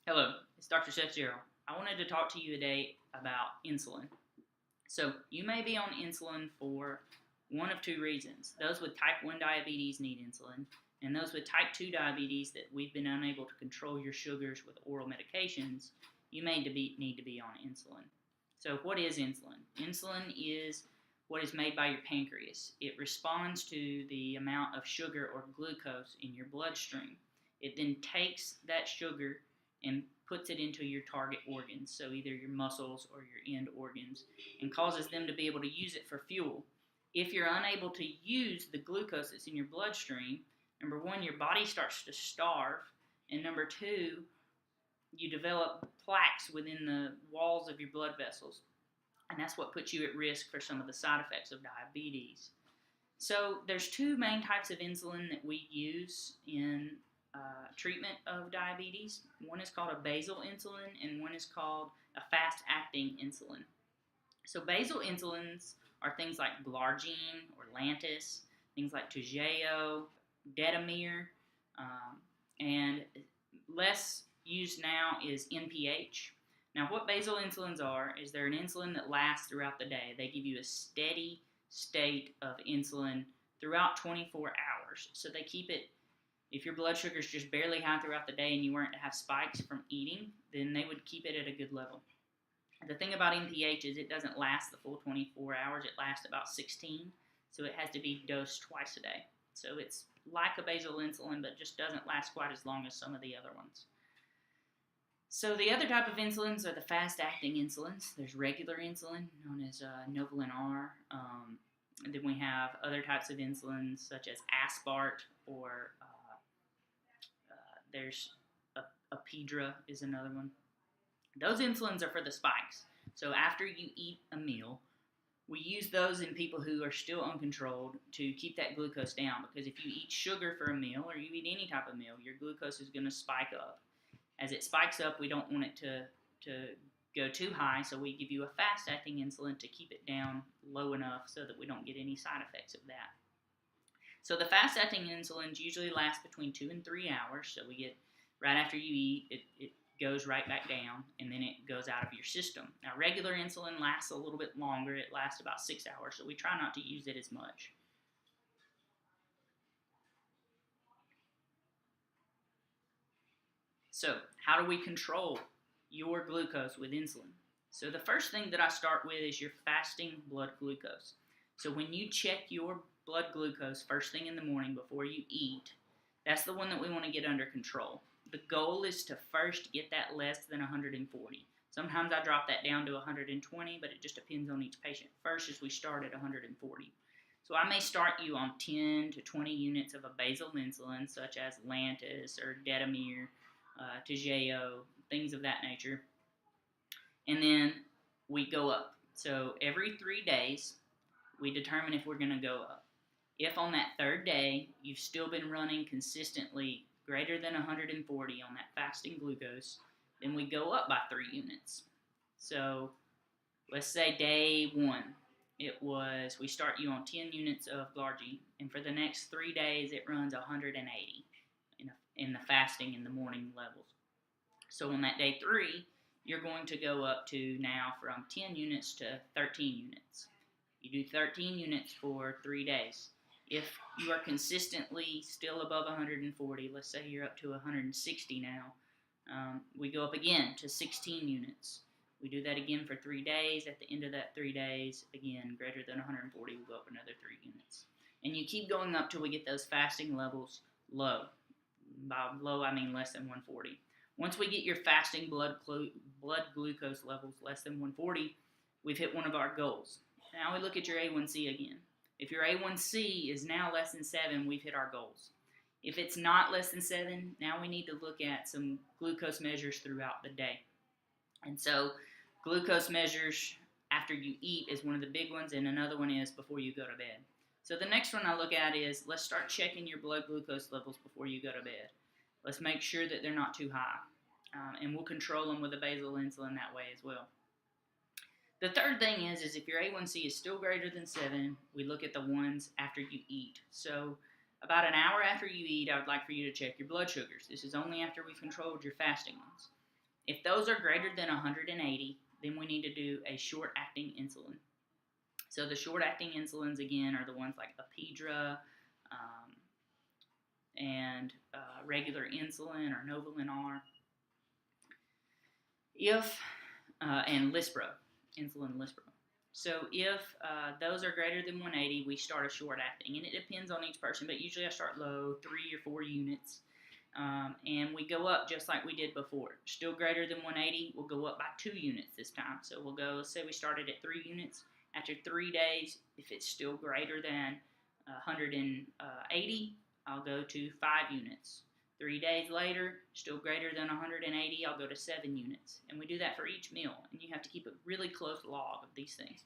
Hello, it's Dr. Seth Jarrell. I wanted to talk to you today about insulin. So, you may be on insulin for one of two reasons. Those with type 1 diabetes need insulin, and those with type 2 diabetes that we've been unable to control your sugars with oral medications, you may need to be on insulin. So, what is insulin? Insulin is what is made by your pancreas. It responds to the amount of sugar or glucose in your bloodstream. It then takes that sugar and puts it into your target organs, so either your muscles or your end organs, and causes them to be able to use it for fuel. If you're unable to use the glucose that's in your bloodstream, number one, your body starts to starve, and number two, you develop plaques within the walls of your blood vessels, and that's what puts you at risk for some of the side effects of diabetes. So there's two main types of insulin that we use in treatment of diabetes. One is called a basal insulin, and one is called a fast-acting insulin. So basal insulins are things like glargine or Lantus, things like Toujeo, Detamir, and less used now is NPH. Now, what basal insulins are is they're an insulin that lasts throughout the day. They give you a steady state of insulin throughout 24 hours. So they keep it, if your blood sugar is just barely high throughout the day and you weren't to have spikes from eating, then they would keep it at a good level. The thing about NPH is it doesn't last the full 24 hours. It lasts about 16, so it has to be dosed twice a day. So it's like a basal insulin, but just doesn't last quite as long as some of the other ones. So the other type of insulins are the fast-acting insulins. There's regular insulin, known as Novolin R. And then we have other types of insulins, such as Aspart, or there's Apidra is another one. Those insulins are for the spikes. So after you eat a meal, we use those in people who are still uncontrolled to keep that glucose down. Because if you eat sugar for a meal, or you eat any type of meal, your glucose is going to spike up. As it spikes up, we don't want it to go too high, so we give you a fast-acting insulin to keep it down low enough so that we don't get any side effects of that. So the fast-acting insulins usually last between 2 and 3 hours, so we get, right after you eat, it goes right back down, and then it goes out of your system. Now, regular insulin lasts a little bit longer. It lasts about 6 hours, so we try not to use it as much. So, how do we control your glucose with insulin? So, the first thing that I start with is your fasting blood glucose. So, when you check your blood glucose first thing in the morning before you eat, that's the one that we want to get under control. The goal is to first get that less than 140. Sometimes I drop that down to 120, but it just depends on each patient. First is we start at 140. So I may start you on 10 to 20 units of a basal insulin, such as Lantus or Detamir, Toujeo, things of that nature. And then we go up. So every 3 days, we determine if we're going to go up. If on that third day, you've still been running consistently greater than 140 on that fasting glucose, then we go up by 3 units. So let's say day 1, we start you on 10 units of glargine, and for the next 3 days, it runs 180 in the fasting in the morning levels. So on that day 3, you're going to go up to now from 10 units to 13 units. You do 13 units for 3 days. If you are consistently still above 140, let's say you're up to 160 now, we go up again to 16 units. We do that again for 3 days. At the end of that 3 days, again, greater than 140, we'll go up another 3 units. And you keep going up till we get those fasting levels low. By low, I mean less than 140. Once we get your fasting blood glucose levels less than 140, we've hit one of our goals. Now we look at your A1C again. If your A1C is now less than 7, we've hit our goals. If it's not less than 7, now we need to look at some glucose measures throughout the day. And so glucose measures after you eat is one of the big ones, and another one is before you go to bed. So the next one I look at is, let's start checking your blood glucose levels before you go to bed. Let's make sure that they're not too high. And we'll control them with a basal insulin that way as well. The third thing is if your A1C is still greater than 7, we look at the ones after you eat. So about an hour after you eat, I would like for you to check your blood sugars. This is only after we've controlled your fasting ones. If those are greater than 180, then we need to do a short-acting insulin. So the short-acting insulins, again, are the ones like Apidra and regular insulin or Novolin R. And Lispro, insulin Lispro. So if those are greater than 180, we start a short-acting. And it depends on each person, but usually I start low, 3 or 4 units. And we go up just like we did before. Still greater than 180, we'll go up by 2 units this time. So we'll go, let's say we started at 3 units. After 3 days, if it's still greater than 180, I'll go to 5 units. 3 days later, still greater than 180, I'll go to 7 units. And we do that for each meal. And you have to keep a really close log of these things.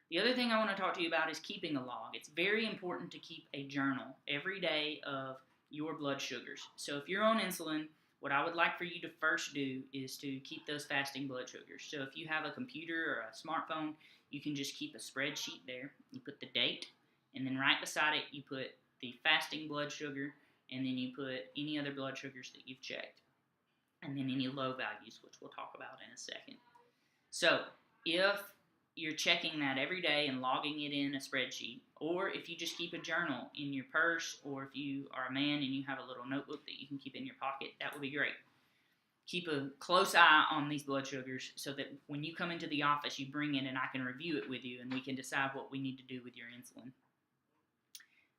The other thing I want to talk to you about is keeping a log. It's very important to keep a journal every day of your blood sugars. So if you're on insulin, what I would like for you to first do is to keep those fasting blood sugars. So if you have a computer or a smartphone, you can just keep a spreadsheet there. You put the date, and then right beside it, you put the fasting blood sugar, and then you put any other blood sugars that you've checked, and then any low values, which we'll talk about in a second. So if you're checking that every day and logging it in a spreadsheet, or if you just keep a journal in your purse, or if you are a man and you have a little notebook that you can keep in your pocket, that would be great. Keep a close eye on these blood sugars so that when you come into the office, you bring it and I can review it with you and we can decide what we need to do with your insulin.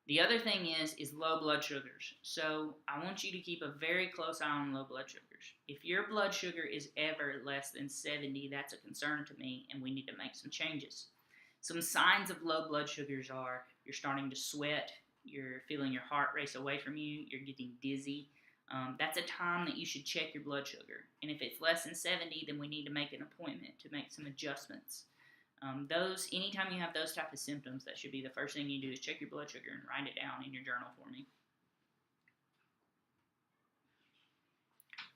The other thing is low blood sugars. So I want you to keep a very close eye on low blood sugars. If your blood sugar is ever less than 70, that's a concern to me, and we need to make some changes. Some signs of low blood sugars are you're starting to sweat, you're feeling your heart race away from you, you're getting dizzy. That's a time that you should check your blood sugar. And if it's less than 70, then we need to make an appointment to make some adjustments. Anytime you have those type of symptoms, that should be the first thing you do is check your blood sugar and write it down in your journal for me.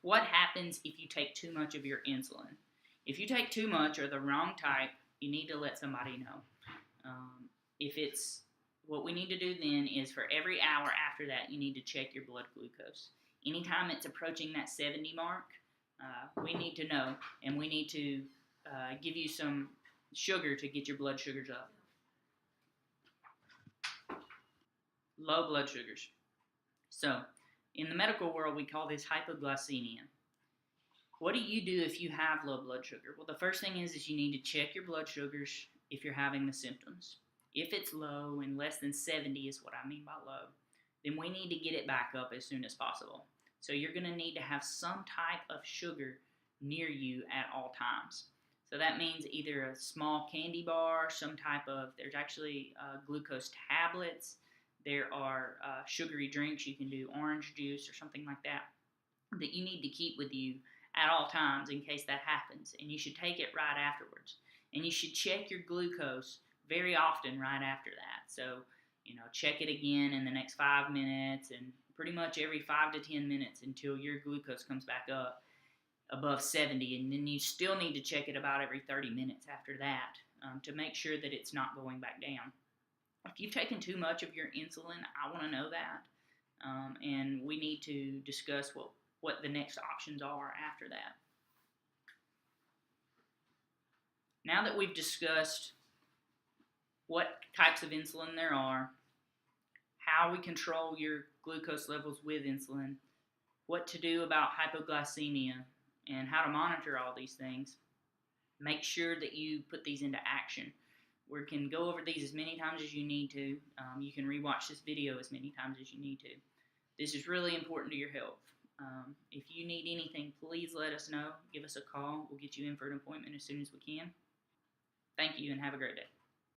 What happens if you take too much of your insulin? If you take too much or the wrong type, you need to let somebody know. What we need to do then is for every hour after that, you need to check your blood glucose. Anytime it's approaching that 70 mark, we need to know, and we need to give you some sugar to get your blood sugars up. Low blood sugars. So, in the medical world, we call this hypoglycemia. What do you do if you have low blood sugar? Well, the first thing is you need to check your blood sugars if you're having the symptoms. If it's low and less than 70 is what I mean by low, then we need to get it back up as soon as possible. So you're going to need to have some type of sugar near you at all times. So that means either a small candy bar, there's actually glucose tablets, there are sugary drinks, you can do orange juice or something like that you need to keep with you at all times in case that happens. And you should take it right afterwards. And you should check your glucose very often right after that. So, check it again in the next 5 minutes and pretty much every 5 to 10 minutes until your glucose comes back up above 70, and then you still need to check it about every 30 minutes after that to make sure that it's not going back down. If you've taken too much of your insulin, I want to know that, and we need to discuss what the next options are after that. Now that we've discussed what types of insulin there are, how we control your glucose levels with insulin, what to do about hypoglycemia, and how to monitor all these things, make sure that you put these into action. We can go over these as many times as you need to. You can rewatch this video as many times as you need to. This is really important to your health. If you need anything, please let us know. Give us a call. We'll get you in for an appointment as soon as we can. Thank you and have a great day.